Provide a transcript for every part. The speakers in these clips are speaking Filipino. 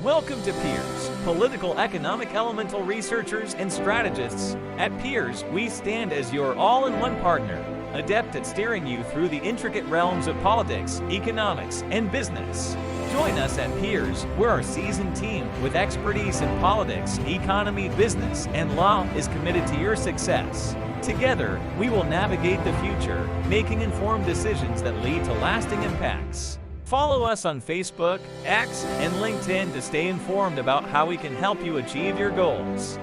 Welcome to Peers, political economic elemental researchers and strategists. At Peers, we stand as your all-in-one partner, adept at steering you through the intricate realms of politics, economics, and business. Join us at Peers. We're our seasoned team with expertise in politics, economy, business, and law is committed to your success. Together, we will navigate the future, making informed decisions that lead to lasting impacts. Follow us on Facebook, X, and LinkedIn to stay informed about how we can help you achieve your goals.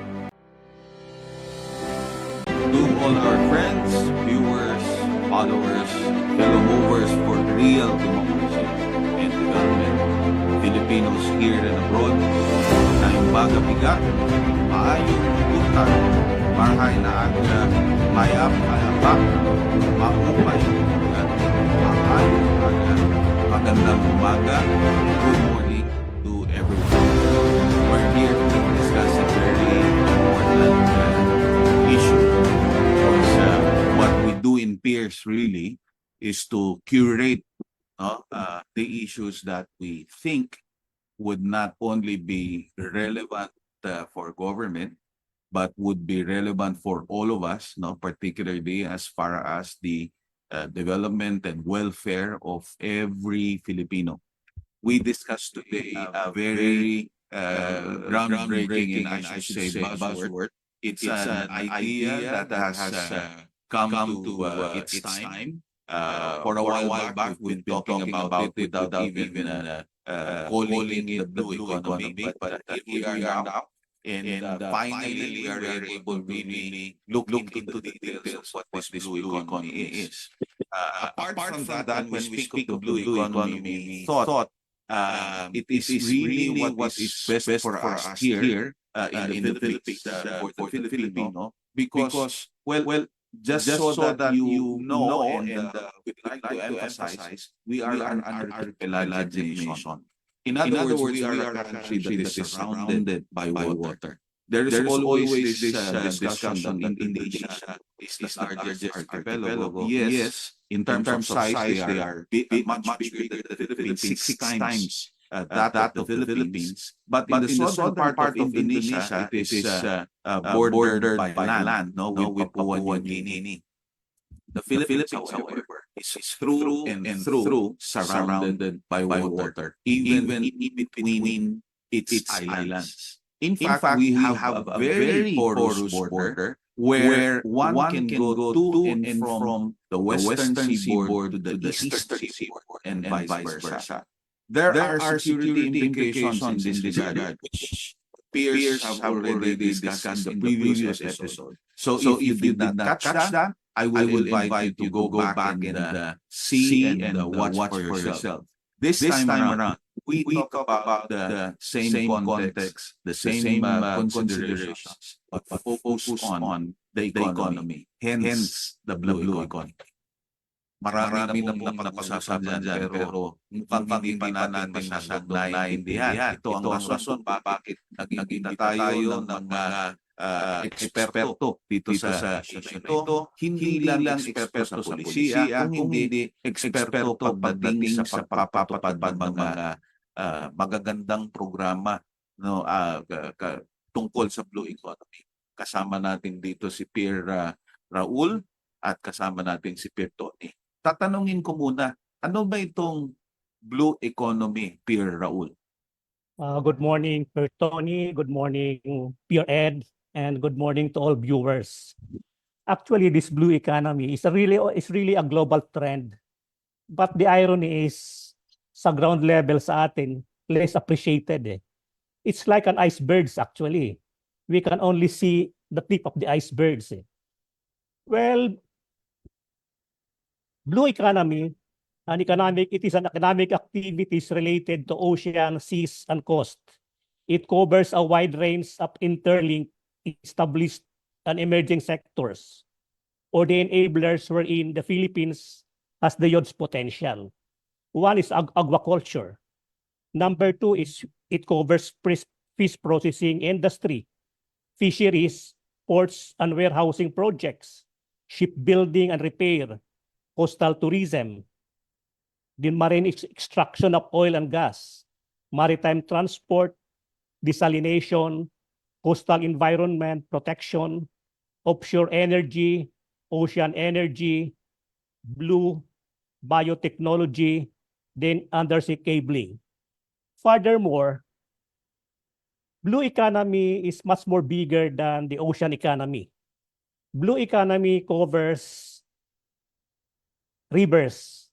To all our friends, viewers, followers, fellow movers for real democracy and development, Filipinos here and abroad, tayong baga bigat, maayong buntag, marhay na aga, mayap, maupay, maayong aga, magandang umaga, good morning to everyone. We're here to discuss a very important issue. Because what we do in Peers really is to curate the issues that we think would not only be relevant for government, but would be relevant for all of us, particularly as far as the development and welfare of every Filipino. We discussed today a very groundbreaking and I should say buzzword. It's an idea that has come to its time. For a while back, we've been talking about it without even calling it the blue economy, but here we are now. And finally, we are able to really look into the details of what this blue economy is. Apart from that, when we speak of blue economy, we thought it is really what is best for us here in the Philippines for the Filipino, because well just so that you know and we'd like to emphasize, we are an archipelagic nation. In other words, we are a country that is surrounded by water. There is always this discussion in Indonesia is the largest archipelago. Yes, in terms of size, they are much bigger than the Philippines, six times that of the Philippines. But in the southern part of Indonesia, it is bordered by land, with Papua New Guinea. The Philippines, however, is through and through surrounded by water, even in between its islands. In fact, we have a very porous border where one can go to and from the western seaboard to the eastern seaboard and vice versa. There are security implications in this regard, which peers have already discussed in the previous episode. So if you did not catch that, I will invite you to go back and see and watch for yourself. This time around, we talk about the same context, the same considerations, but focus on the economy, hence the blue economy. Marami na pong napag-usapan dyan, pero mukhang hindi pa natin masyadong naiintindihan. Ito ang rason bakit naging tayo ng mga eksperto dito sa ito. Hindi lang eksperto sa polisiya, kung hindi eksperto pagdating sa pagpapatupad ng mga magagandang programa tungkol sa blue economy. Kasama natin dito si Pierre Raul at kasama natin si Pierre Tony. Tatanungin ko muna, ano ba itong blue economy, Pierre Raul? Good morning, Pierre Tony. Good morning, Pierre Ed. And good morning to all viewers. Actually, this blue economy is really a global trend. But the irony is, sa ground level sa atin, less appreciated. It's like an icebergs actually. We can only see the tip of the icebergs. Well, blue economy, it is an economic activities related to ocean, seas, and coast. It covers a wide range of interlinked, established, and emerging sectors, or the enablers wherein the Philippines has the huge potential. One is aquaculture. Number two is it covers fish processing industry, fisheries, ports and warehousing projects, shipbuilding and repair, coastal tourism, the marine extraction of oil and gas, maritime transport, desalination, coastal environment protection, offshore energy, ocean energy, blue biotechnology, then undersea cabling. Furthermore, blue economy is much more bigger than the ocean economy. Blue economy covers rivers,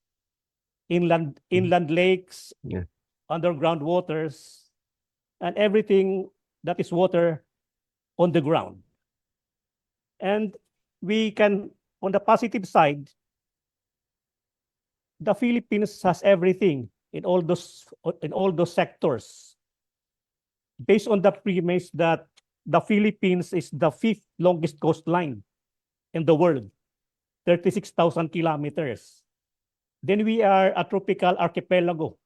inland lakes, Yeah. underground waters, and everything that is water on the ground. And we can, on the positive side, the Philippines has everything in all those sectors. Based on the premise that the Philippines is the 5th longest coastline in the world, 36,000 kilometers. Then we are a tropical archipelago.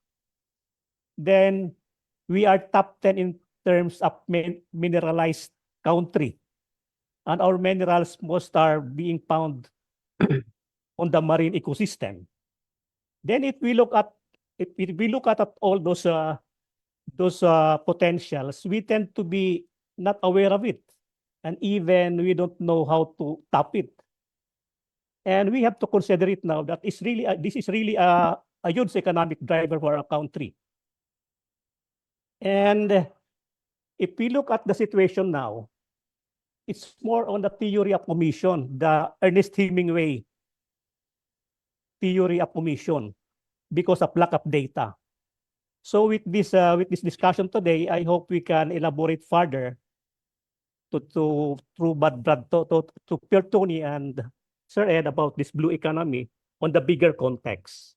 Then we are top 10 in terms of mineralized country. And our minerals most are being found on the marine ecosystem. Then if we look at all those potentials, we tend to be not aware of it, and even we don't know how to tap it. And we have to consider it now that this is really a huge economic driver for our country. And if we look at the situation now, it's more on the theory of omission, the Ernest Hemingway theory of omission, because of lack of data. So with this discussion today, I hope we can elaborate further to Pierre Tony and Sir Ed about this blue economy on the bigger context.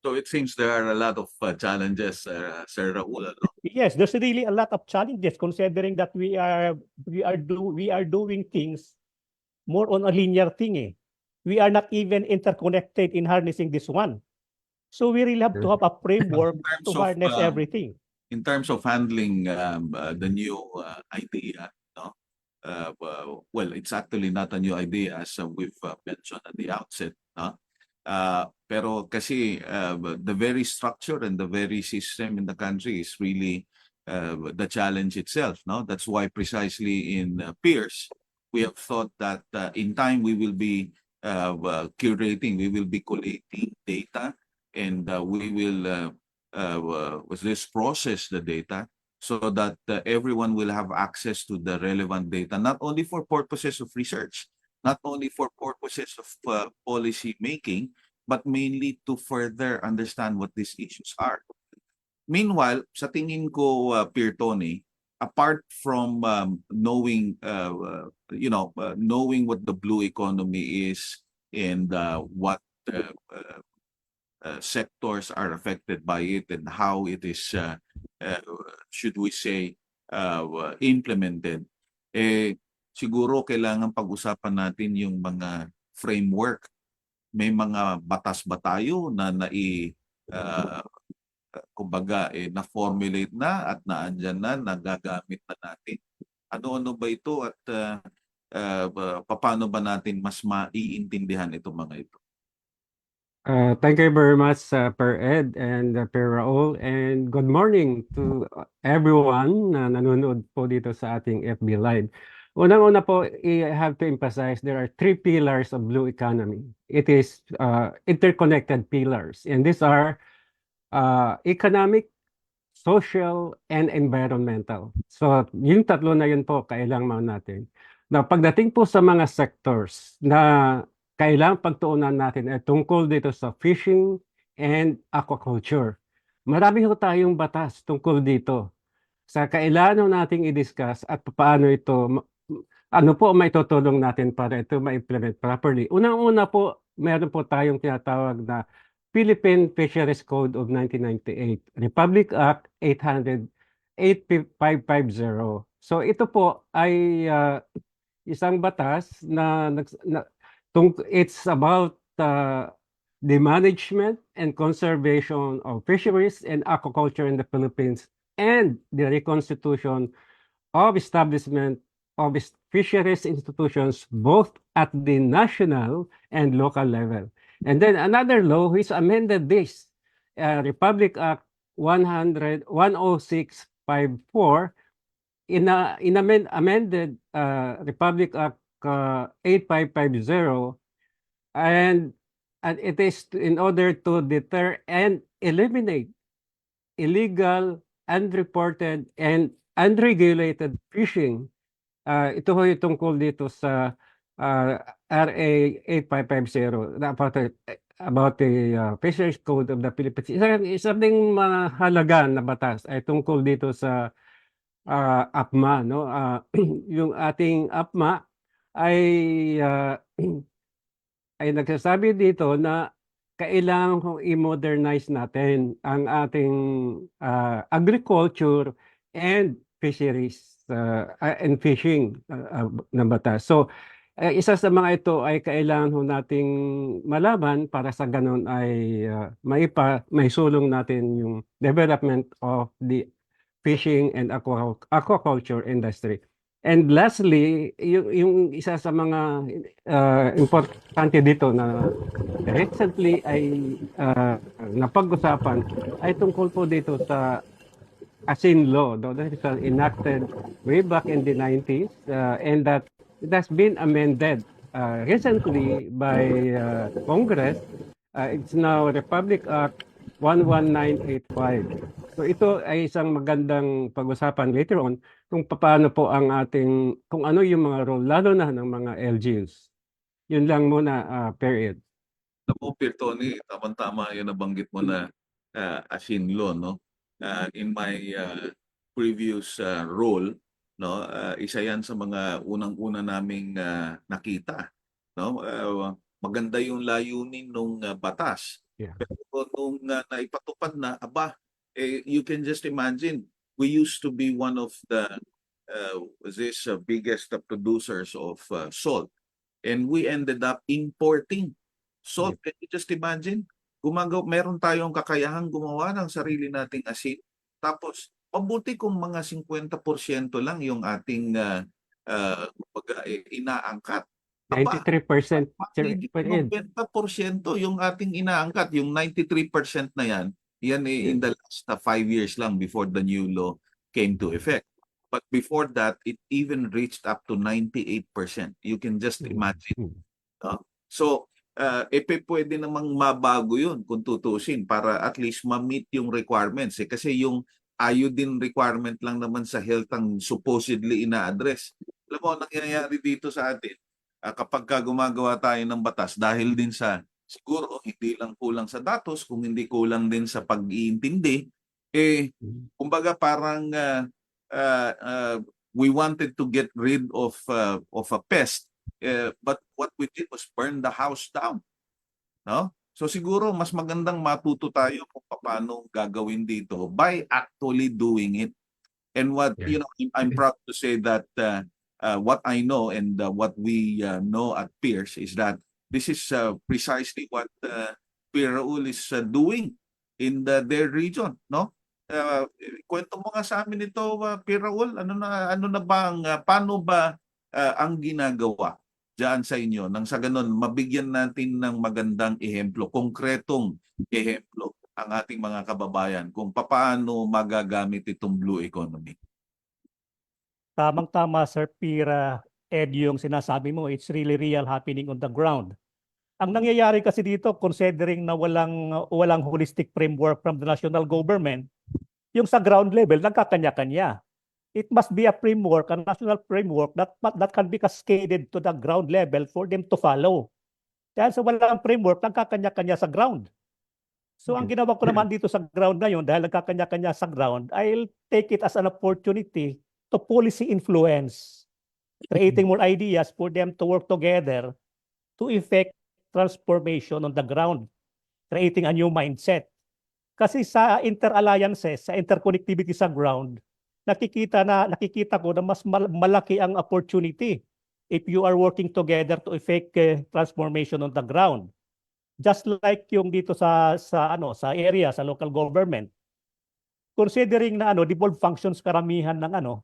So it seems there are a lot of challenges, Sir Raul. No? Yes, there's really a lot of challenges considering that we are doing things more on a linear thing. Eh. We are not even interconnected in harnessing this one. So we really have to have a framework to harness everything. In terms of handling the new idea, no? Well, it's actually not a new idea as we've mentioned at the outset. No? Pero kasi the very structure and the very system in the country is really the challenge itself. No? That's why precisely in Pierce, we have thought that in time we will be curating, we will be collating data, and we will process the data so that everyone will have access to the relevant data, not only for purposes of research, not only for purposes of policy making, but mainly to further understand what these issues are. Meanwhile, sa tingin ko, Pierre Tony, apart from knowing, knowing what the blue economy is and what sectors are affected by it and how it is, should we say, implemented, siguro kailangan pag-usapan natin yung mga framework. May mga batas ba tayo na kumbaga na-formulate na at naandyan na, nagagamit na natin? Ano-ano ba ito at paano ba natin mas maiintindihan itong mga ito? Thank you very much, Per Ed and Per Raul, and good morning to everyone na nanonood po dito sa ating FB Live. Unang-una po, I have to emphasize there are 3 pillars of blue economy. It is interconnected pillars, and these are economic, social, and environmental. So yung tatlo na yun po kailangan natin. Now, pagdating po sa mga sectors na kailangan pagtuunan natin ay tungkol dito sa fishing and aquaculture. Marami ho tayong batas tungkol dito. Sa kailangan nating i-discuss at paano ito, ano po may tutulong natin para ito ma-implement properly. Unang-una po, meron po tayong tinatawag na Philippine Fisheries Code of 1998, Republic Act 8550. So ito po ay isang batas na it's about the management and conservation of fisheries and aquaculture in the Philippines and the reconstitution of establishment of fisheries institutions both at the national and local level. And then another law which amended this, Republic Act 106 8554 amended Republic Act 8550, and it is in order to deter and eliminate illegal, unreported, and unregulated fishing. Ito ho yung tungkol dito sa RA 8550 about the Fisheries Code of the Philippines. Isa ding mahalaga na batas ay tungkol dito sa APMA, no? Yung ating APMA ay ay nagsasabi dito na kailangan kong i-modernize natin ang ating agriculture and fisheries and fishing na batas. So, isa sa mga ito ay kailangan ho nating malaman para sa ganun ay may sulong natin yung development of the fishing and aquaculture industry. And lastly, yung isa sa mga importante dito na recently ay napag-usapan ay tungkol po dito sa Asin Law, that is enacted way back in the 90s, and that it has been amended recently by Congress. It's now Republic Act 11985. So ito ay isang magandang pag-usapan later on kung paano po ang kung ano yung mga role, lalo na ng mga LGUs. Yun lang muna, period. Alam mo, Tony, tama-tama yung nabanggit mo na Asin Law, no? In my previous role, no, isa yan sa mga unang-una naming nakita, no? Maganda yung layunin ng batas. Yeah. Pero nung naipatupad na, you can just imagine, we used to be one of the biggest producers of salt, and we ended up importing salt. Can you just imagine? Meron tayong kakayahang gumawa ng sarili nating asin. Tapos, mabuti kung mga 50% lang yung ating inaangkat. 93%. 90% yung ating inaangkat. Yung 93% na yan in the last 5 years lang before the new law came to effect. But before that, it even reached up to 98%. You can just imagine. So, pwede namang mabago yun kung tutusin para at least ma-meet yung requirements. Kasi yung iodine requirement lang naman sa health ang supposedly ina-address. Alam mo, nangyayari dito sa atin, kapag gumagawa tayo ng batas, dahil din sa, siguro, hindi lang kulang sa datos, kung hindi kulang din sa pag-iintindi, kumbaga parang we wanted to get rid of a pest. But what we did was burn the house down. No? So siguro mas magandang matuto tayo kung paano gagawin dito by actually doing it. And I'm proud to say that what I know and what we know at Pierce is that this is precisely what Pierre Raul is doing in their region, no? Kwento mo nga sa amin ito, Pierre Raul, paano ba ang ginagawa diyan sa inyo nang sa ganun mabigyan natin ng magandang ehemplo, konkretong ehemplo ang ating mga kababayan kung paano magagamit itong blue economy? Tamang-tama, Sir Pira, Ed, yung sinasabi mo, it's really real happening on the ground. Ang nangyayari kasi dito, considering na walang holistic framework from the national government, yung sa ground level, nagkakanya-kanya. It must be a framework, a national framework that can be cascaded to the ground level for them to follow. Dahil sa walang framework, nagkakanya-kanya sa ground. So ang ginawa ko naman dito sa ground ngayon, dahil nagkakanya-kanya sa ground, I'll take it as an opportunity to policy influence, creating more ideas for them to work together to effect transformation on the ground, creating a new mindset. Kasi sa inter-alliances, sa interconnectivity sa ground, nakikita ko na mas malaki ang opportunity if you are working together to effect transformation on the ground. Just like yung dito sa area, sa local government. Considering na devolved functions karamihan ng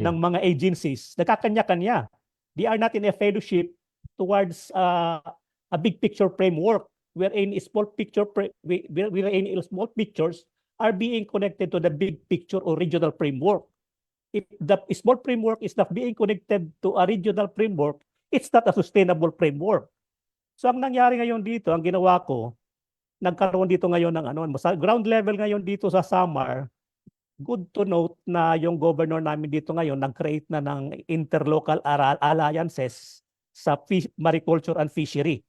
ng mga agencies, nakakanya-kanya. They are not in a fellowship towards a big picture framework wherein small pictures are being connected to the big picture or regional framework. If the small framework is not being connected to a regional framework, it's not a sustainable framework. So ang nangyari ngayon dito, ang ginawa ko, nagkaroon dito ngayon ng sa ground level ngayon dito sa Samar, good to note na yung governor namin dito ngayon nag-create na ng interlocal alliances sa mariculture and fishery.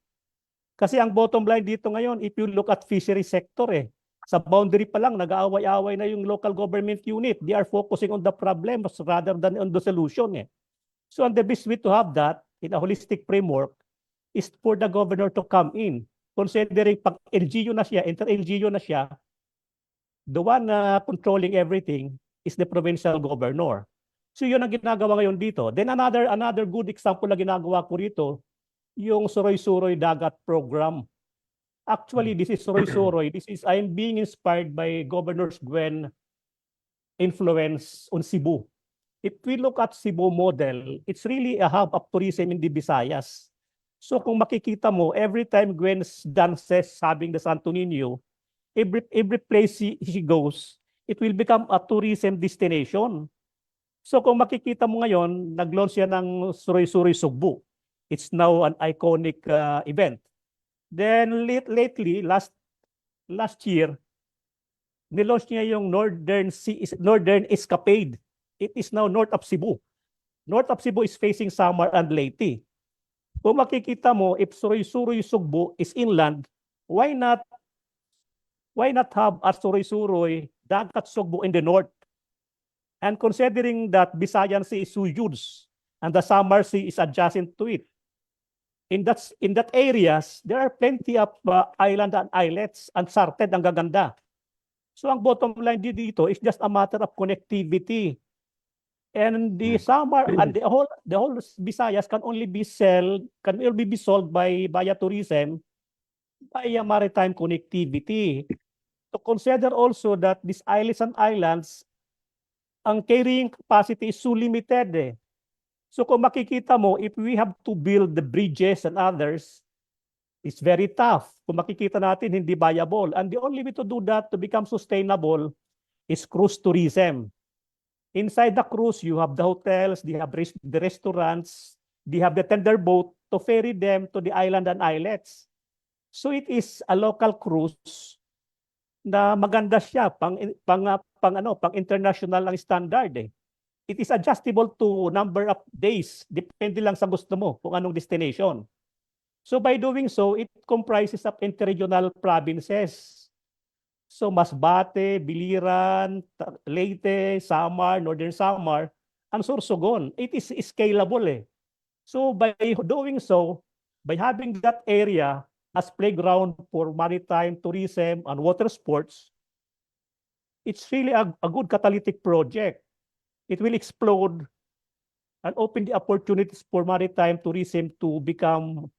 Kasi ang bottom line dito ngayon, if you look at fishery sector sa boundary pa lang, nag-aaway-away na yung local government unit. They are focusing on the problems rather than on the solution. So and the best way to have that in a holistic framework is for the governor to come in. Considering pag LGU na siya, inter-LGU na siya, the one controlling everything is the provincial governor. So yun ang ginagawa ngayon dito. Then another good example na ginagawa ko rito, yung Suroy-Suroy Dagat Program. Actually, this is Suroy-Suroy. I'm being inspired by Governor Gwen influence on Cebu. If we look at Cebu model, it's really a hub of tourism in the Visayas. So kung makikita mo, every time Gwen dances having the Santo Niño, every place she goes, it will become a tourism destination. So kung makikita mo ngayon, nag-launch yan ng Suroy-Suroy Sugbo. It's now an iconic event. Then lately, last year, nilaunch niya yung Northern Escapade. It is now north of Cebu. North of Cebu is facing Samar and Leyte. Kung makikita mo, if Suroy-Suroy Sugbo is inland, why not have a Suroy-Suroy Dagat Sugbo in the north? And considering that Visayan Sea is so huge and the Samar Sea is adjacent to it, in that areas, there are plenty of island and islets, uncharted, ang gaganda. So ang bottom line dito is just a matter of connectivity. And the Samar and the whole Visayas can only be solved via tourism, via maritime connectivity. To consider also that these islets and islands, ang carrying capacity is so limited. So kung makikita mo, if we have to build the bridges and others, it's very tough. Kung makikita natin, hindi viable. And the only way to do that to become sustainable is cruise tourism. Inside the cruise, you have the hotels, they have the restaurants, they have the tender boat to ferry them to the island and islets. So it is a local cruise na maganda siya, pang international ang standard. It is adjustable to number of days. Depende lang sa gusto mo kung anong destination. So by doing so, it comprises of interregional provinces. So Masbate, Biliran, Leyte, Samar, Northern Samar, and Sorsogon. It is scalable. So by doing so, by having that area as playground for maritime tourism and water sports, it's really a good catalytic project. It will explode and open the opportunities for maritime tourism to become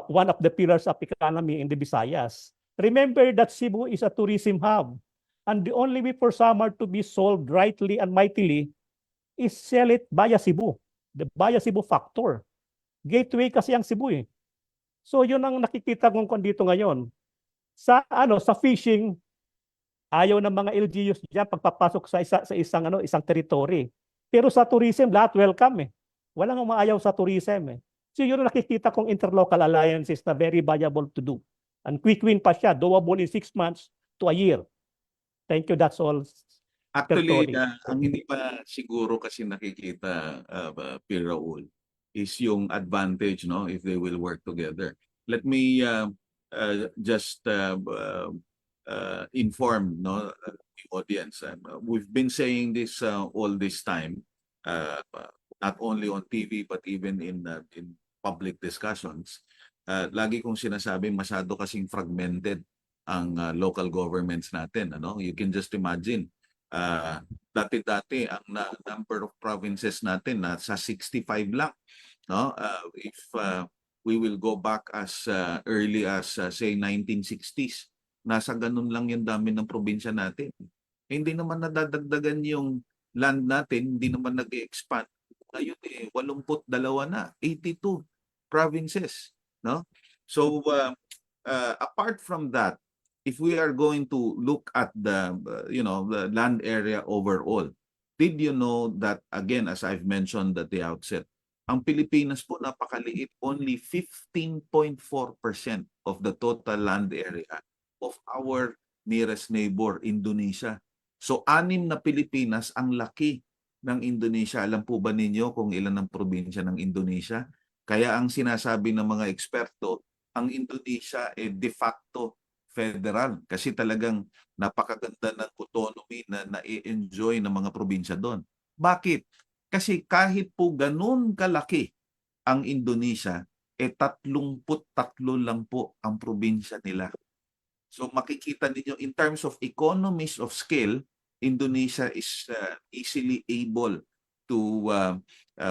one of the pillars of economy in the Visayas. Remember that Cebu is a tourism hub, and the only way for Samar to be solved rightly and mightily is sell it via Cebu, the via Cebu factor. Gateway kasi ang Cebu. So yun ang nakikita kong dito ngayon. Sa fishing, ayaw ng mga LGUs diyan pagpapasok sa isang territory. Pero sa tourism, lahat welcome. Walang umaayaw sa tourism. So yun ang nakikita kong interlocal alliances na very viable to do. And quick win pa siya, doable in 6 months to a year. Thank you, that's all. Actually, ang hindi pa siguro kasi nakikita, Pierre Raul, is yung advantage, no, if they will work together. Let me just inform, no, the audience. We've been saying this all this time, not only on TV but even in public discussions. Lagi kong sinasabi, masyado kasing fragmented ang local governments natin. You can just imagine, dati-dati ang number of provinces natin nasa 65 lang. No? If we will go back as early as say 1960s, nasa ganun lang yung dami ng probinsya natin. Hindi naman nadadagdagan yung land natin, hindi naman nag-expand. Ngayon 82 na, 82 provinces, no? So apart from that, if we are going to look at the the land area overall, did you know that, again, as I've mentioned at the outset, ang Pilipinas po napakaliit, only 15.4% of the total land area of our nearest neighbor, Indonesia. So 6 na Pilipinas ang laki ng Indonesia. Alam po ba ninyo kung ilan ang probinsya ng Indonesia? Kaya ang sinasabi ng mga eksperto, ang Indonesia de facto federal kasi talagang napakaganda ng autonomy na na-enjoy ng mga probinsya doon. Bakit? Kasi kahit po ganun kalaki ang Indonesia, 33 lang po ang probinsya nila. So makikita ninyo, in terms of economies of scale, Indonesia is easily able to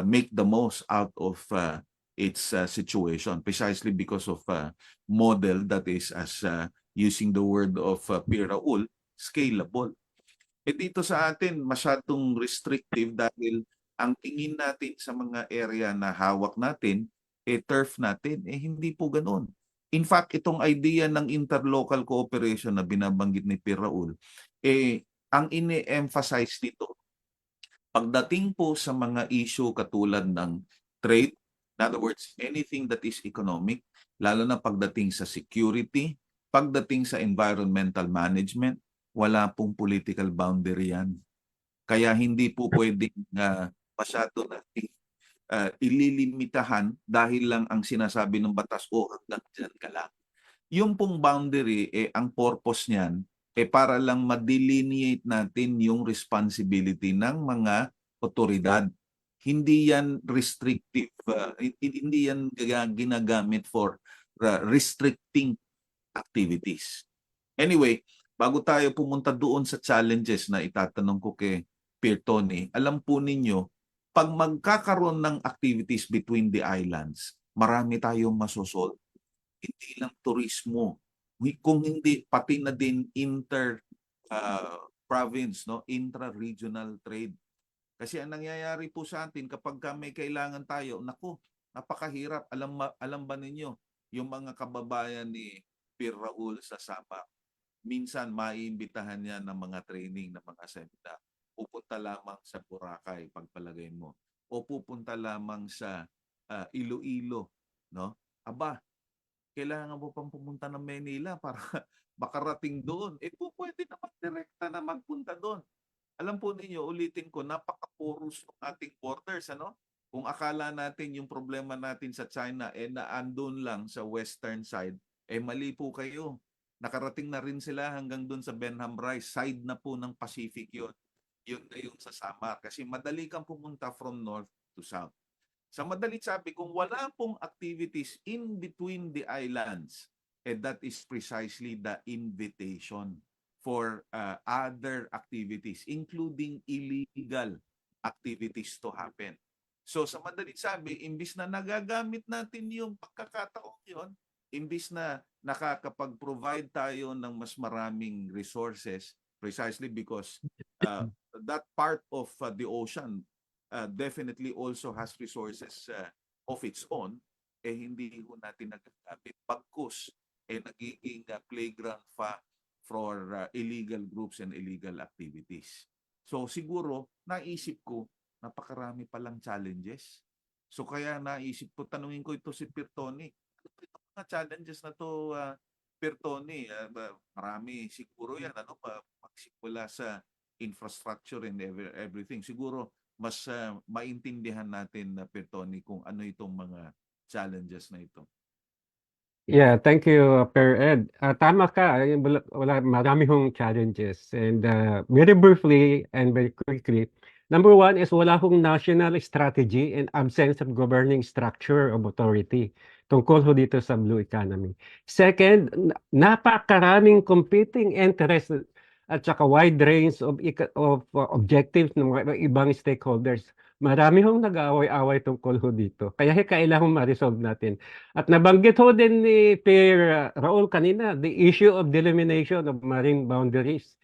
make the most out of its situation, precisely because of model that is, as using the word of Pierre Raul, scalable. Dito sa atin, masyadong restrictive dahil ang tingin natin sa mga area na hawak natin, turf natin, hindi po ganoon. In fact, itong idea ng interlocal cooperation na binabanggit ni Pierre Raul, ang ini-emphasize dito, pagdating po sa mga issue katulad ng trade, in other words, anything that is economic, lalo na pagdating sa security, pagdating sa environmental management, wala pong political boundary yan. Kaya hindi po pwedeng masyado natin ililimitahan dahil lang ang sinasabi ng batas, hanggang dyan ka lang. Yung pong boundary, ang purpose niyan, para lang ma-delineate natin yung responsibility ng mga otoridad. Hindi yan restrictive, hindi yan ginagamit for restricting activities. Anyway, bago tayo pumunta doon sa challenges na itatanong ko kay Pierre Tony, alam po ninyo, pag magkakaroon ng activities between the islands, marami tayong masosolve. Hindi lang turismo, kung hindi pati na din inter-province, intra-regional trade. Kasi ang nangyayari po sa atin, kapag may kailangan tayo, naku, napakahirap. Alam ba ninyo, yung mga kababayan ni Pierre Raul sa Sabah, minsan maiimbitahan niya ng mga training, ng mga seminar. Pupunta lamang sa Boracay, pagpalagay mo. O pupunta lamang sa Iloilo. No? Aba, kailangan mo pang pumunta ng Manila para makarating doon. Pwede naman direkta na magpunta doon. Alam po ninyo, ulitin ko, napaka-porous ng ating borders. Kung akala natin yung problema natin sa China naandun lang sa western side, mali po kayo. Nakarating na rin sila hanggang doon sa Benham Rice. Side na po ng Pacific yun. Yun na yung sa Samar. Kasi madali kang pumunta from north to south. Sa madalit sabi, kung wala pong activities in between the islands, that is precisely the invitation for other activities, including illegal activities to happen. So sa madalit sabi, imbis na nagagamit natin yung pagkakataon yun, imbis na nakakapag-provide tayo ng mas maraming resources, precisely because that part of the ocean definitely also has resources of its own, hindi ho natin nagagamit. Pagkus, nagiging playground for illegal groups and illegal activities. So siguro, naisip ko, napakarami palang challenges. So kaya naisip ko, tanungin ko ito si Pierre Tony. Ano ba itong mga challenges na to, Pierre Tony? Marami siguro yan. Magsimula sa infrastructure and everything. Siguro, mas maintindihan natin, Pierre Tony, kung ano itong mga challenges na ito. Yeah, thank you, Per Ed. Tama ka, marami hong challenges. And very briefly and very quickly, number one is wala hong national strategy and absence of governing structure of authority tungkol ho dito sa blue economy. Second, napakaraming competing interests at saka wide range of objectives ng mga ibang stakeholders. Marami hong nag-aaway-away tungkol ho dito. Kaya kailangan ma-resolve natin. At nabanggit ho din ni Pierre Raul kanina, the issue of delimitation of marine boundaries.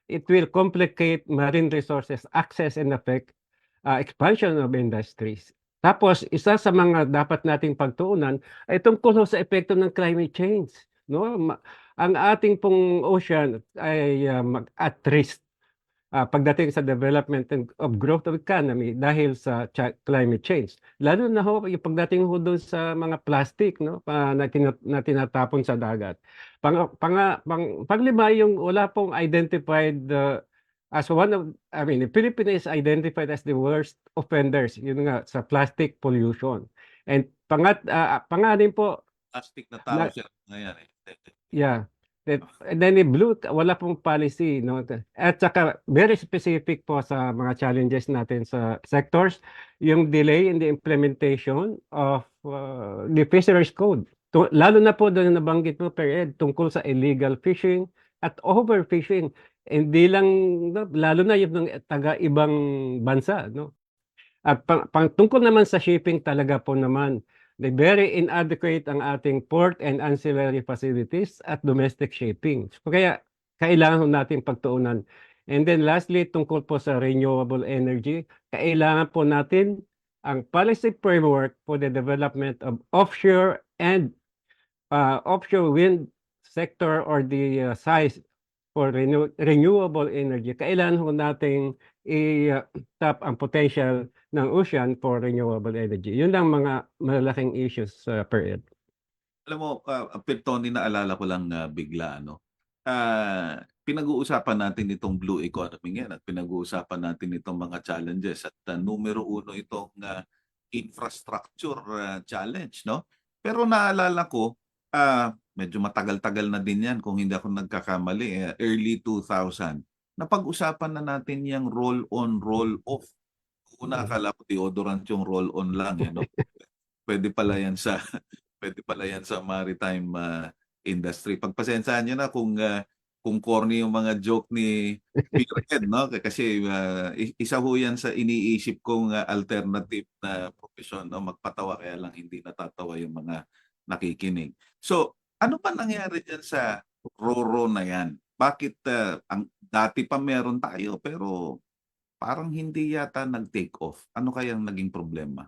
It will complicate marine resources access and affect expansion of industries. Tapos, isa sa mga dapat nating pagtuunan ay tungkol ho sa epekto ng climate change. No? ang ating pong ocean ay at risk pagdating sa development of growth of economy dahil sa climate change. Lalo na ho yung pagdating ho doon sa mga plastic, no, na tinatapon sa dagat. Panglima yung wala pong identified as one of, I mean, the Philippines is identified as the worst offenders, yun nga, sa plastic pollution. And panganin po, Plastic na tao na, sila ngayon eh. yeah. And then in blue, wala pong policy, no? At saka very specific po sa mga challenges natin sa sectors, yung delay in the implementation of the fisheries code. Lalo na po doon nabanggit mo, Per Ed, tungkol sa illegal fishing at overfishing. Hindi lang, no, lalo na yung taga-ibang bansa, no? At tungkol naman sa shipping talaga po naman, very inadequate ang ating port and ancillary facilities at domestic shipping. So kaya kailangan ho nating pagtuunan. And then lastly, tungkol po sa renewable energy, kailangan po natin ang policy framework for the development of offshore and offshore wind sector or the size for renewable energy. Kailangan ho nating i-tap ang potential ng ocean for renewable energy. Yun lang mga malaking issues, Per Ed. Alam mo, Tony, naalala ko lang bigla, ano? Pinag-uusapan natin itong blue economy ngayon at pinag-uusapan natin itong mga challenges at numero uno itong infrastructure challenge, no? Pero naalala ko, medyo matagal-tagal na din yan kung hindi ako nagkakamali, early 2000. Napag-usapan na natin yung roll-on, roll-off. Una akala ko deodorant yung roll-on lang, no? Pwede pala yan sa pwede pala yan sa maritime industry. Pagpasensyahan niyo na kung corny yung mga joke ni Peter Ed, no? Kasi isa ho yan sa iniisip kong alternative na profesyon, no? Magpatawa kaya lang hindi natatawa yung mga nakikinig. So, ano pa nangyari dyan sa Roro na yan? Bakit ang dati pa meron tayo pero parang hindi yata nag-take off? Ano kayang naging problema?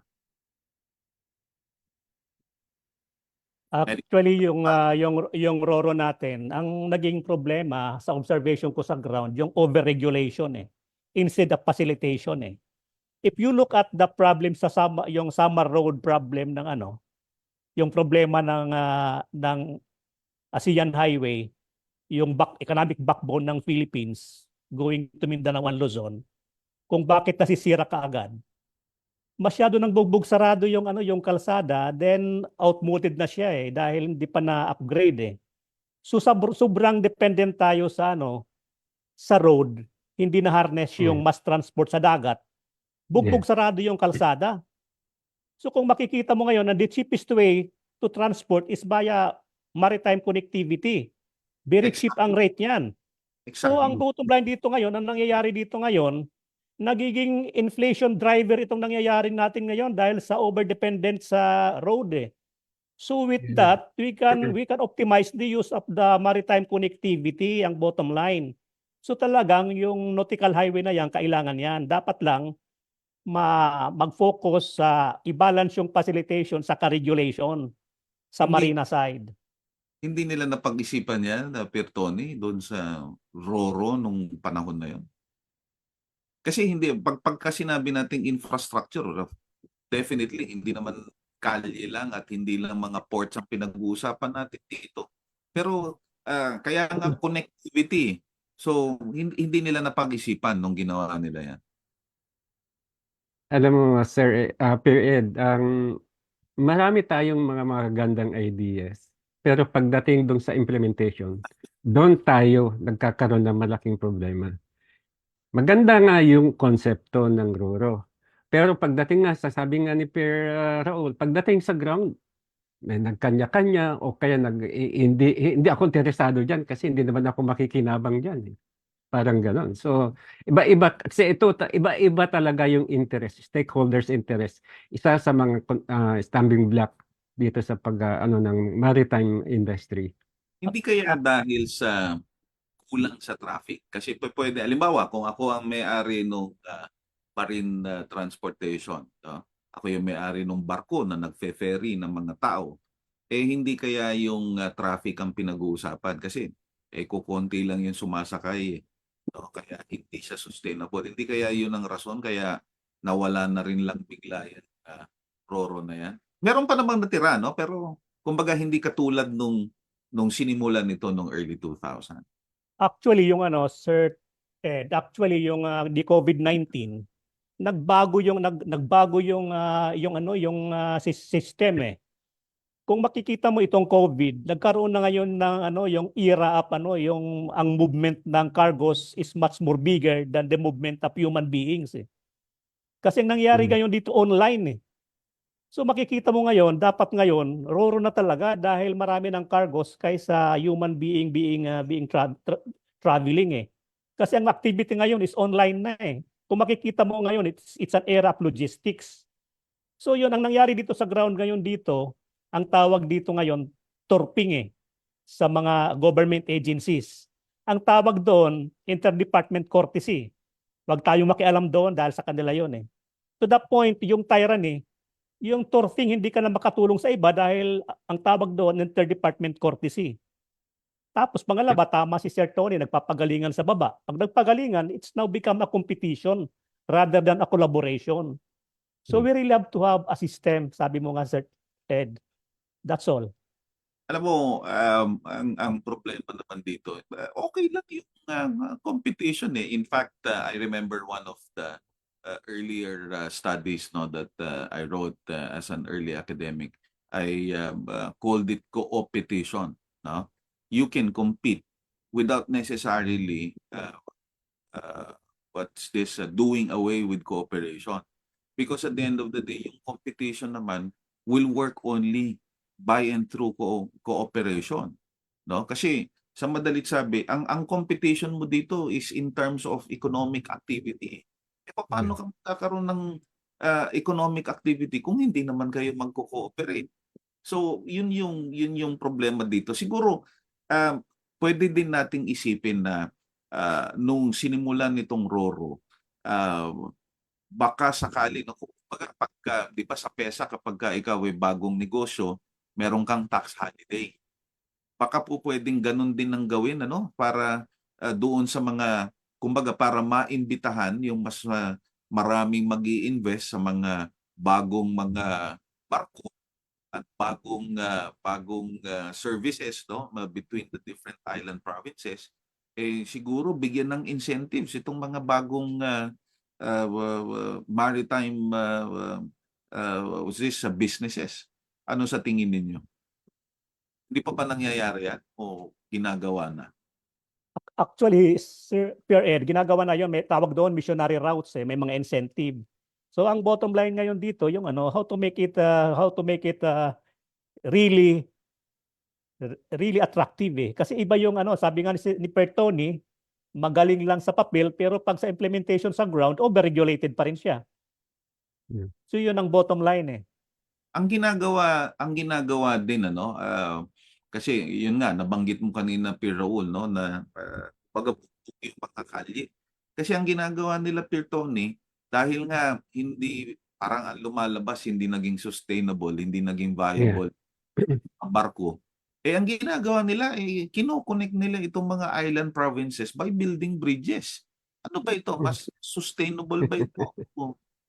Actually, yung Roro natin, ang naging problema sa observation ko sa ground, yung overregulation instead of facilitation If you look at the problem sa yung Samar Road problem ng yung problema ng ASEAN Highway, yung economic backbone ng Philippines going to Mindanao and Luzon, kung bakit nasisira kaagad. Masyado nang bugbog sarado yung kalsada, then outmoded na siya dahil hindi pa na-upgrade So sobrang dependent tayo sa sa road, hindi na harness yung mass transport sa dagat. Bugbog sarado yung kalsada. So kung makikita mo ngayon na the cheapest way to transport is via maritime connectivity. Very cheap ang rate niyan. Exactly. So ang bottom line dito ngayon, ang nangyayari dito ngayon, nagiging inflation driver itong nangyayari natin ngayon dahil sa overdependent sa road So with that, we can optimize the use of the maritime connectivity, ang bottom line. So talagang yung nautical highway na yan, kailangan yan. Dapat lang mag-focus sa i-balance yung facilitation sa ka-regulation sa marina side. Hindi nila napag-isipan yan, Pier Tony, doon sa Roro nung panahon na yon. Kasi hindi, pagka sinabi nating infrastructure, definitely hindi naman kalye lang at hindi lang mga ports ang pinag-uusapan natin dito. Pero kaya nga connectivity. So hindi nila napag-isipan nung ginawa nila yan. Alam mo, Sir Pier Ed, marami tayong mga magagandang ideas. Pero pagdating doon sa implementation, doon tayo nagkakaroon ng malaking problema. Maganda nga yung konsepto ng Roro. Pero pagdating nga, sabi nga ni Pier Raul, pagdating sa ground, may nagkanya-kanya o kaya hindi ako interesado dyan kasi hindi naman ako makikinabang dyan. Parang ganon. So, iba-iba, kasi iba-iba talaga yung interest, stakeholders interest. Isa sa mga stumbling block dito sa ng maritime industry. Hindi kaya dahil sa kulang sa traffic? Kasi pwede, halimbawa, kung ako ang may-ari ng marine transportation, ako yung may-ari ng barko na nagfe-ferry ng mga tao, hindi kaya yung traffic ang pinag-uusapan kasi kukonti lang yung sumasakay. No? Kaya hindi siya sustainable. Hindi kaya yun ang rason kaya nawala na rin lang bigla yan. Roro na yan. Meron pa namang natira, no? Pero kumbaga hindi katulad nung sinimulan nito nung early 2000. Actually, yung ano, Sir Ed, actually yung di COVID-19, nagbago yung system eh. Kung makikita mo itong COVID, nagkaroon na ngayon ng ano yung era up ano yung ang movement ng cargos is much more bigger than the movement of human beings eh. Kasi ang nangyari ngayon dito online eh. So makikita mo ngayon, dapat ngayon roro na talaga dahil marami ng cargos kaysa human traveling eh. Kasi ang activity ngayon is online na eh. Kung makikita mo ngayon, it's an era of logistics. So yun ang nangyari dito sa ground ngayon dito, ang tawag dito ngayon, torping eh, sa mga government agencies. Ang tawag doon, interdepartment courtesy. Huwag tayong makialam doon dahil sa kanila yun eh. To the point, yung tyranny, yung torping hindi ka na makatulong sa iba dahil ang tawag doon, interdepartment courtesy. Tapos pangalawa, tama si Sir Tony, nagpapagalingan sa baba. Pag nagpagalingan, it's now become a competition rather than a collaboration. So we really have to have a system, sabi mo nga Sir Ed. That's all. Alam mo, ang problema naman dito, okay lang yung competition eh. In fact, I remember one of the earlier studies no that I wrote as an early academic. I called it co-opetition. No? You can compete without necessarily doing away with cooperation. Because at the end of the day, yung competition naman will work only by and through cooperation. No? Kasi sa madalit sabi, ang competition mo dito is in terms of economic activity. Paano ka magkakaroon ng economic activity kung hindi naman kayo magko-cooperate? So, yun yung problema dito. Siguro pwede din nating isipin na nung sinimulan nitong Roro, baka sakali na pagka, di ba sa PESA kapag ikaw ay bagong negosyo, meron kang tax holiday. Baka po pwedeng ganun din ang gawin ano para doon sa mga kumbaga para maimbitahan yung mas maraming magi-invest sa mga bagong mga barko at bagong services no between the different island provinces siguro bigyan ng incentives itong mga bagong maritime businesses. Ano sa tingin ninyo? Hindi pa nangyayari yan o ginagawa na? Actually, Sir Pierre Ed, ginagawa na yun. May tawag doon, missionary routes eh. May mga incentive. So ang bottom line ngayon dito, yung ano, how to make it really attractive eh. Kasi iba yung ano, sabi nga ni Per Tony, magaling lang sa papel pero pag sa implementation sa ground, overregulated pa rin siya. Yeah. So yun ang bottom line eh. Ang ginagawa din ano kasi yun nga nabanggit mo kanina Pierre Raul no na yung mga kalye. Kasi ang ginagawa nila Pierre Tony dahil nga hindi parang lumalabas hindi naging sustainable, hindi naging viable ang barko. Ang ginagawa nila kino-connect nila itong mga island provinces by building bridges. Ano ba ito? Mas sustainable ba ito?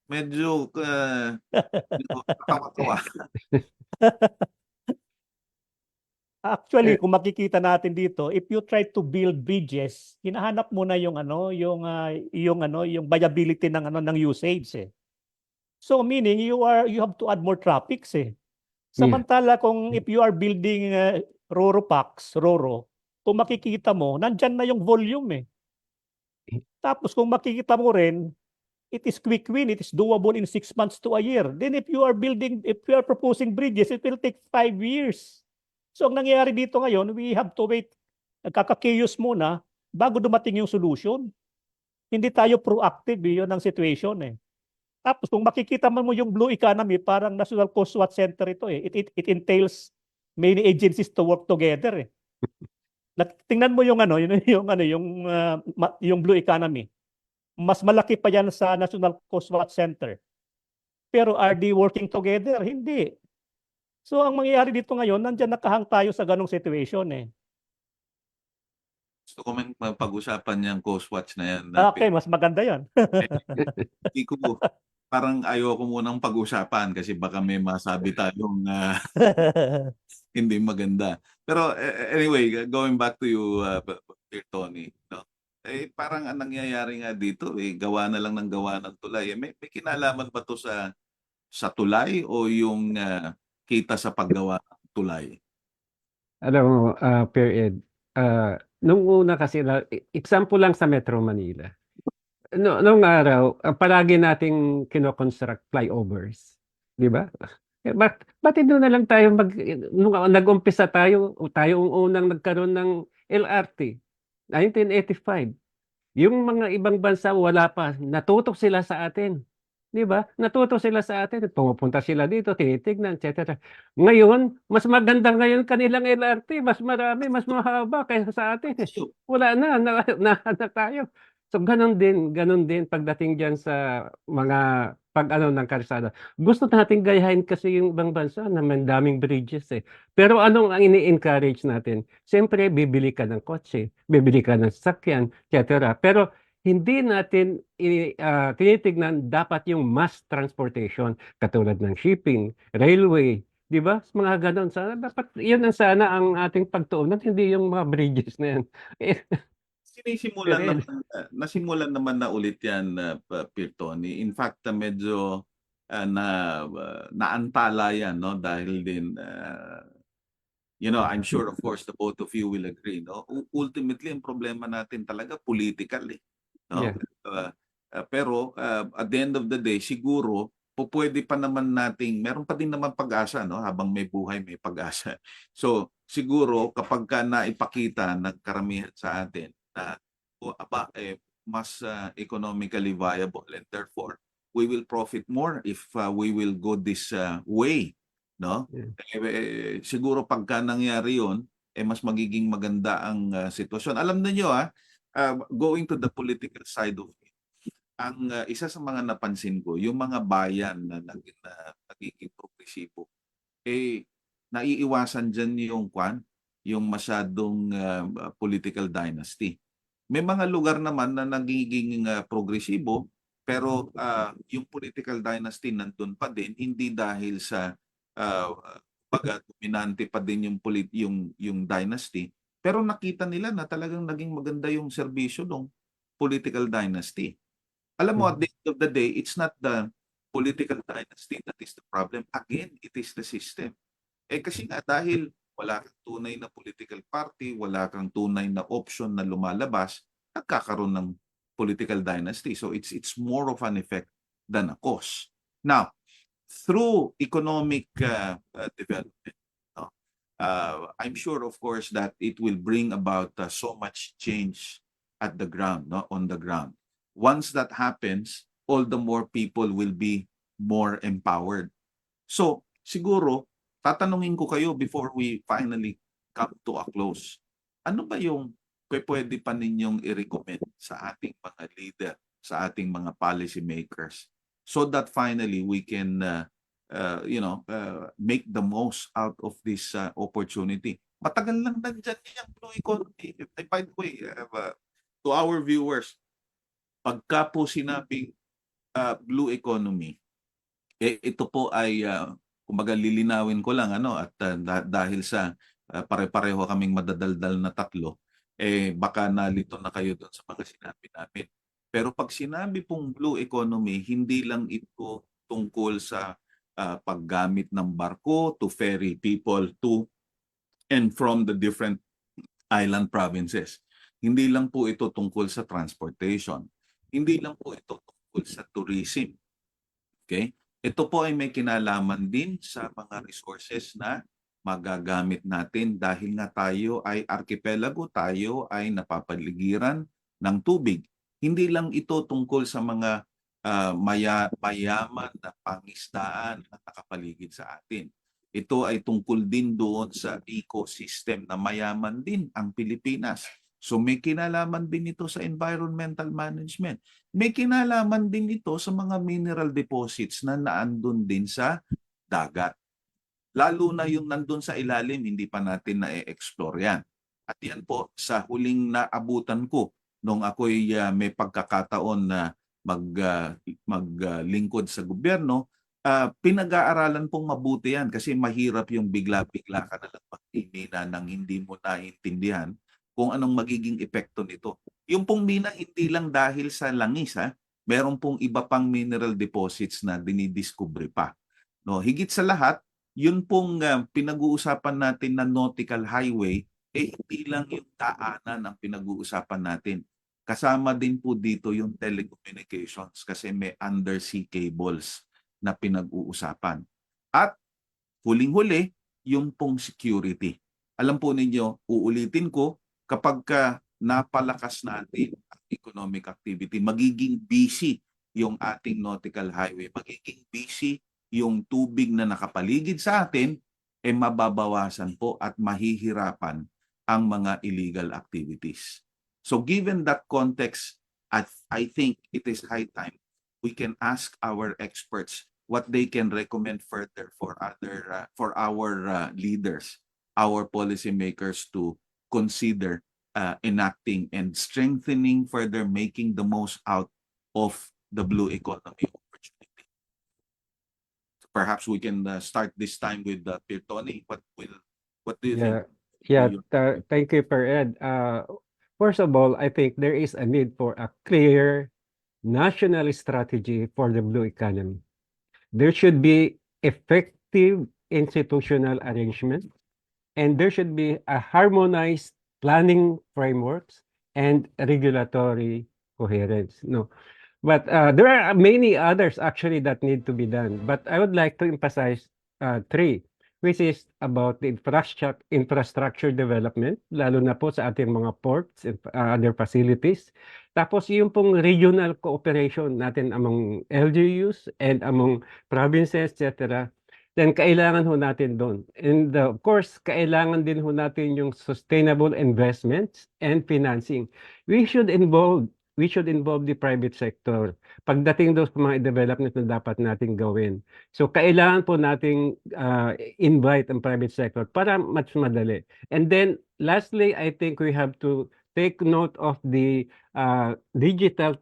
Medyo katawa-tawa. Actually, kung makikita natin dito, if you try to build bridges, hinahanap mo na yung ano, yung viability ng ano ng usage eh. So meaning you have to add more traffics eh. Samantala kung if you are building Roro packs, kung makikita mo, nandyan na yung volume eh. Tapos kung makikita mo rin, it is quick win. It is doable in 6 months to a year. Then if you are proposing bridges, it will take 5 years. So ang nangyayari dito ngayon, we have to wait. Nagkaka-chaos muna bago dumating yung solution. Hindi tayo proactive, yun ang situation eh. Tapos kung makikita mo yung blue economy, parang National Coast Watch Center ito eh. It entails many agencies to work together eh. Tingnan mo yung yung blue economy. Mas malaki pa yan sa National Coast Watch Center. Pero are they working together? Hindi. So ang mangyayari dito ngayon, nandiyan nakahang tayo sa ganong situation eh. Gusto ko man mapag-usapan yung Coast Watch na yan. Okay, mas maganda yan. Hindi ko, parang ayoko munang pag-usapan kasi baka may masabi tayong hindi maganda. Pero anyway, going back to you, Dear Tony, no? Parang ang nangyayari nga dito, gawa na lang ng gawa ng tulay. May kinalaman ba to sa tulay o yung kita sa paggawa ng tulay? Alam mo, Per Ed, nung una kasi, example lang sa Metro Manila. Nung araw, palagi nating kinoconstruct flyovers. Di ba? Ba't doon na lang tayo nung nag-umpisa tayo ang unang nagkaroon ng LRT, 1985. Yung mga ibang bansa wala pa, natutok sila sa atin. 'Di ba? Natuto sila sa atin, pumupunta sila dito, tinitignan, etc. Ngayon, mas maganda ngayon kanilang LRT, mas marami, mas mahaba kaysa sa atin. Wala na tayo. So ganun din pagdating diyan sa mga pag-ano ng kalsada. Gusto nating gayahin kasi yung ibang bansa na may daming bridges eh. Pero anong ang ini-encourage natin? Siyempre, bibili ka ng kotse, bibili ka ng sasakyan, etc. Pero hindi natin tinitignan dapat yung mass transportation katulad ng shipping, railway, 'di ba? Mga ganon. Sana dapat 'yun ang sana ang ating pagtuunan, hindi yung mga bridges na 'yan. Sinisimulan Pero naman, nasimulan naman na ulit yan, Peer Tony. In fact, medyo naantala yan, no? Dahil din, I'm sure, of course, the both of you will agree, no? Ultimately, ang problema natin talaga political, eh. No? Yeah. Pero at the end of the day, siguro, pwede pa naman nating, meron pa din naman pag-asa, no? Habang may buhay, may pag-asa. So, siguro, kapag ka naipakita ng karamihan sa atin na mas economically viable, and therefore, we will profit more if we will go this way, no? Yeah. Siguro pagka nangyari yun, mas magiging maganda ang sitwasyon. Alam niyo going to the political side of it, ang isa sa mga napansin ko, yung mga bayan na nagiging progresibo, naiiwasan dyan yung masyadong political dynasty. May mga lugar naman na nagiging progresibo, pero yung political dynasty nandun pa din, hindi dahil sa dominante pa din yung dynasty, pero nakita nila na talagang naging maganda yung serbisyo ng political dynasty. Alam mo, at the end of the day, it's not the political dynasty that is the problem. Again, it is the system. Kasi nga dahil wala kang tunay na political party, wala kang tunay na option na lumalabas, nagkakaroon ng political dynasty. So it's more of an effect than a cause. Now, through economic development, I'm sure, of course, that it will bring about so much change at the ground, no? On the ground. Once that happens, all the more people will be more empowered. So, siguro, tatanungin ko kayo before we finally come to a close. Ano ba yung pwede pa ninyong i-recommend sa ating mga leader, sa ating mga policy makers, so that finally we can make the most out of this opportunity? Matagal lang nandyan yung blue economy. By the way, to our viewers, pagka po sinabing blue economy, ito po ay kumbaga lilinawin ko lang at dahil sa pare-pareho kaming madadaldal na tatlo, baka nalito na kayo doon sa mga sinabi namin. Pero pag sinabi pong blue economy, hindi lang ito tungkol sa paggamit ng barko to ferry people to and from the different island provinces. Hindi lang po ito tungkol sa transportation. Hindi lang po ito tungkol sa tourism. Okay? Ito po ay may kinalaman din sa mga resources na magagamit natin dahil nga tayo ay archipelago, tayo ay napapaligiran ng tubig. Hindi lang ito tungkol sa mga mayaman na pangisdaan na nakapaligid sa atin. Ito ay tungkol din doon sa ecosystem na mayaman din ang Pilipinas. So may kinalaman din ito sa environmental management. May kinalaman din ito sa mga mineral deposits na naandun din sa dagat. lalo na yung nandun sa ilalim, hindi pa natin na-explore yan. At yan po, sa huling naabutan ko, nung ako'y may pagkakataon na maglingkod sa gobyerno, pinag-aaralan pong mabuti yan kasi mahirap yung bigla-bigla ka na lang magmimina nang hindi mo naintindihan kung anong magiging epekto nito. Yung pong mina hindi lang dahil sa langis, meron pong iba pang mineral deposits na dinidiscover pa. No, higit sa lahat, yun pong pinag-uusapan natin na nautical highway, hindi lang yung daanan ang pinag-uusapan natin. Kasama din po dito yung telecommunications kasi may undersea cables na pinag-uusapan. At huling-huli, yung pong security. Alam po ninyo, uulitin ko, kapag napalakas natin ang economic activity, magiging busy yung ating nautical highway, magiging busy yung tubig na nakapaligid sa atin, mababawasan po at mahihirapan ang mga illegal activities. So given that context, I think it is high time we can ask our experts what they can recommend further for our leaders, our policymakers to consider enacting and strengthening further, making the most out of the blue economy opportunity. Perhaps we can start this time with Pierre Tony. What do you think? Thank you, Per Ed. First of all, I think there is a need for a clear national strategy for the blue economy. There should be effective institutional arrangement, and there should be a harmonized planning frameworks and regulatory coherence. No, but there are many others actually that need to be done. But I would like to emphasize three, which is about the infrastructure development, lalo na po sa ating mga ports and other facilities. Tapos yung pong regional cooperation natin among LGUs and among provinces, etc. Then kailangan ho natin doon. And of course, kailangan din ho natin yung sustainable investments and financing. We should involve the private sector pagdating doon sa mga development na dapat nating gawin. So kailangan po nating invite ang private sector para mas madali. And then lastly, I think we have to take note of the digital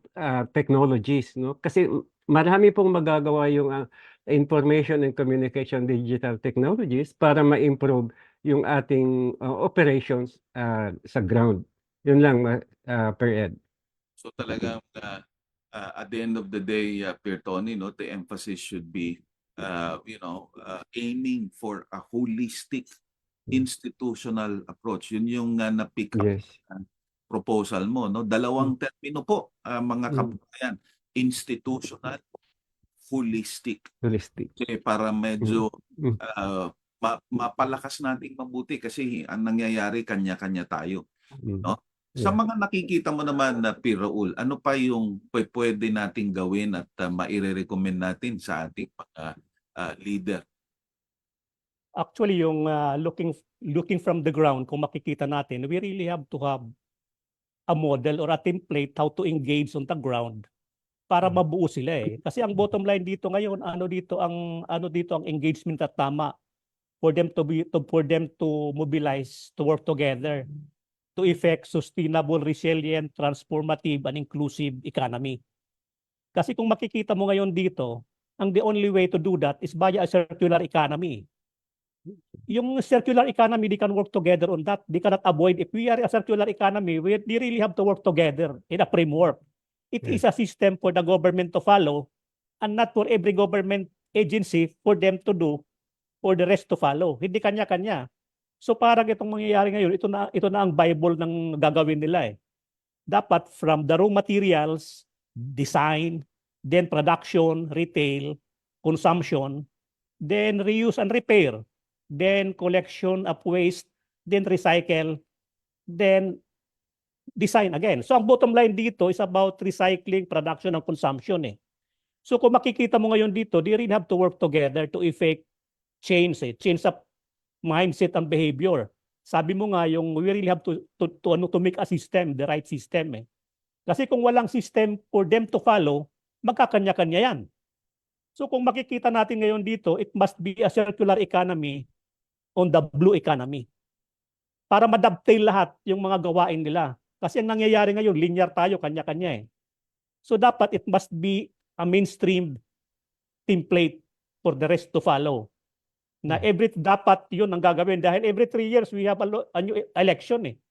technologies, no? Kasi marami pong magagawa yung information and communication digital technologies para ma-improve yung ating operations sa ground. Yun lang, Per Ed. So talagang at the end of the day, Pierre Tony, no, the emphasis should be, aiming for a holistic institutional approach. Yun yung na-pick up proposal mo, no? Dalawang termino po, mga kababayan, institutional, holistic. Kasi para medyo mapalakas nating mabuti kasi ang nangyayari kanya-kanya tayo, no? Sa mga nakikita mo naman na Pierre Raul, ano pa yung pwede nating gawin at maire-recommend natin sa ating mga leader? Actually, yung looking from the ground, kung makikita natin, we really have to have a model or a template how to engage on the ground para mabuo sila eh. Kasi ang bottom line dito ngayon, ano dito ang engagement na tama for them to mobilize, to work together to effect sustainable, resilient, transformative, and inclusive economy. Kasi kung makikita mo ngayon dito, the only way to do that is via a circular economy. Yung circular economy, they can work together on that. They cannot avoid. If we are a circular economy, we really have to work together in a framework. It is a system for the government to follow and not for every government agency for them to do or the rest to follow. Hindi kanya-kanya. So parang itong mangyayari ngayon, ito na ang Bible ng gagawin nila eh. Dapat from the raw materials, design, then production, retail, consumption, then reuse and repair, then collection of waste, then recycle, then design again. So ang bottom line dito is about recycling, production, and consumption eh. So kung makikita mo ngayon dito, they really have to work together to effect change of mindset and behavior. Sabi mo nga yung we really have to make a system, the right system eh. Kasi kung walang system for them to follow, magkakanya-kanya yan. So kung makikita natin ngayon dito, it must be a circular economy on the blue economy. Para madovetail lahat yung mga gawain nila. Kasi ang nangyayari ngayon, linear tayo, kanya-kanya eh. So dapat it must be a mainstream template for the rest to follow. Na dapat yun ang gagawin dahil every 3 years we have a new election eh.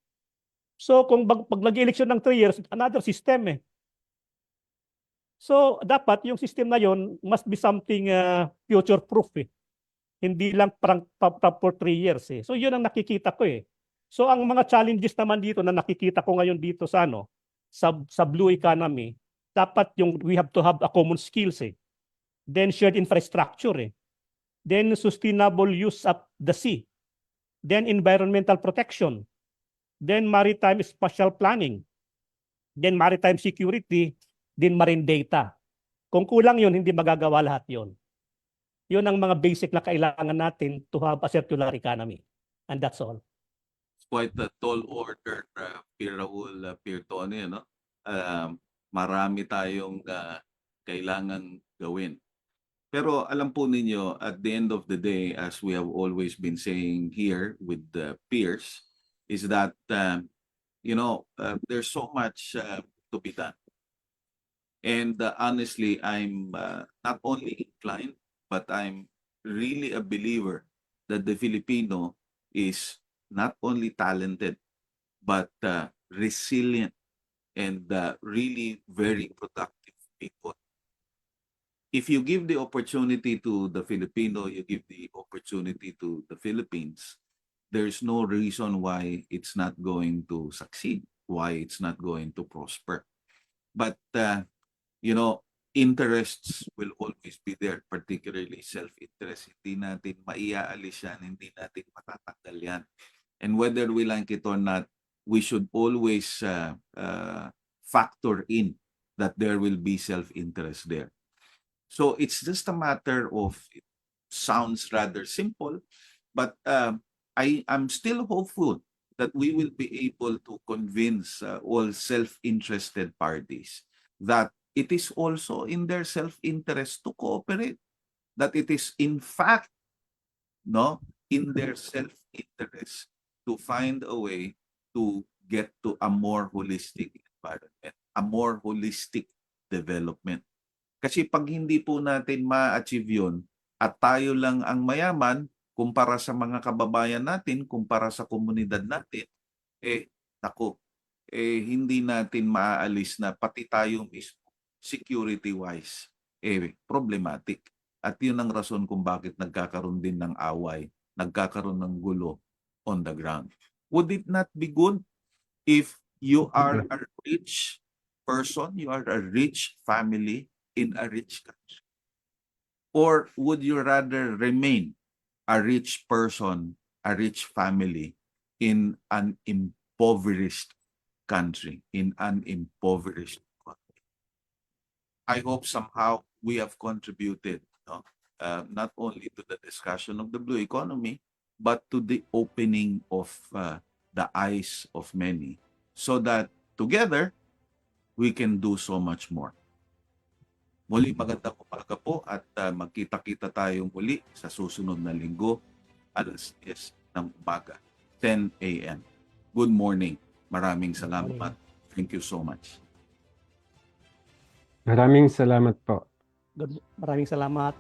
So kung pag nag-election ng 3 years, another system eh. So dapat yung system na yun must be something future proof eh. Hindi lang parang for 3 years eh. So yun ang nakikita ko eh. So ang mga challenges naman dito na nakikita ko ngayon dito sa sa blue economy, dapat yung we have to have a common skills eh. Then shared infrastructure eh. Then sustainable use of the sea. Then environmental protection. Then maritime spatial planning. Then maritime security. Then marine data. Kung kulang yun, hindi magagawa lahat yun. Yun ang mga basic na kailangan natin to have a circular economy. And that's all. It's quite a tall order, Peer Raul, Peer Tony, no? Marami tayong kailangan gawin. Pero alam po ninyo, at the end of the day, as we have always been saying here with the peers, is that, there's so much to be done. And honestly, I'm not only inclined, but I'm really a believer that the Filipino is not only talented, but resilient and really very productive people. If you give the opportunity to the Filipino, you give the opportunity to the Philippines, there's no reason why it's not going to succeed, why it's not going to prosper. But interests will always be there, particularly self-interest. Hindi natin maiaalis yan, hindi natin matatanggal yan. And whether we like it or not, we should always factor in that there will be self-interest there. So it's just a matter of, it sounds rather simple, but I'm still hopeful that we will be able to convince all self-interested parties that it is also in their self-interest to cooperate, that it is in fact in their self-interest to find a way to get to a more holistic environment, a more holistic development. Kasi pag hindi po natin ma-achieve yun at tayo lang ang mayaman kumpara sa mga kababayan natin, kumpara sa komunidad natin, hindi natin maaalis na pati tayo mismo security-wise, problematic. At yun ang rason kung bakit nagkakaroon din ng away, nagkakaroon ng gulo on the ground. Would it not be good if you are a rich person, you are a rich family in a rich country? Or would you rather remain a rich person, a rich family in an impoverished country, in an impoverished country? I hope somehow we have contributed not only to the discussion of the blue economy, but to the opening of the eyes of many, so that together we can do so much more. Muli, magandang umaga po at magkita-kita tayo muli sa susunod na linggo, alas 10 ng umaga, 10 a.m. Good morning. Maraming salamat. Thank you so much. Maraming salamat po. Maraming salamat.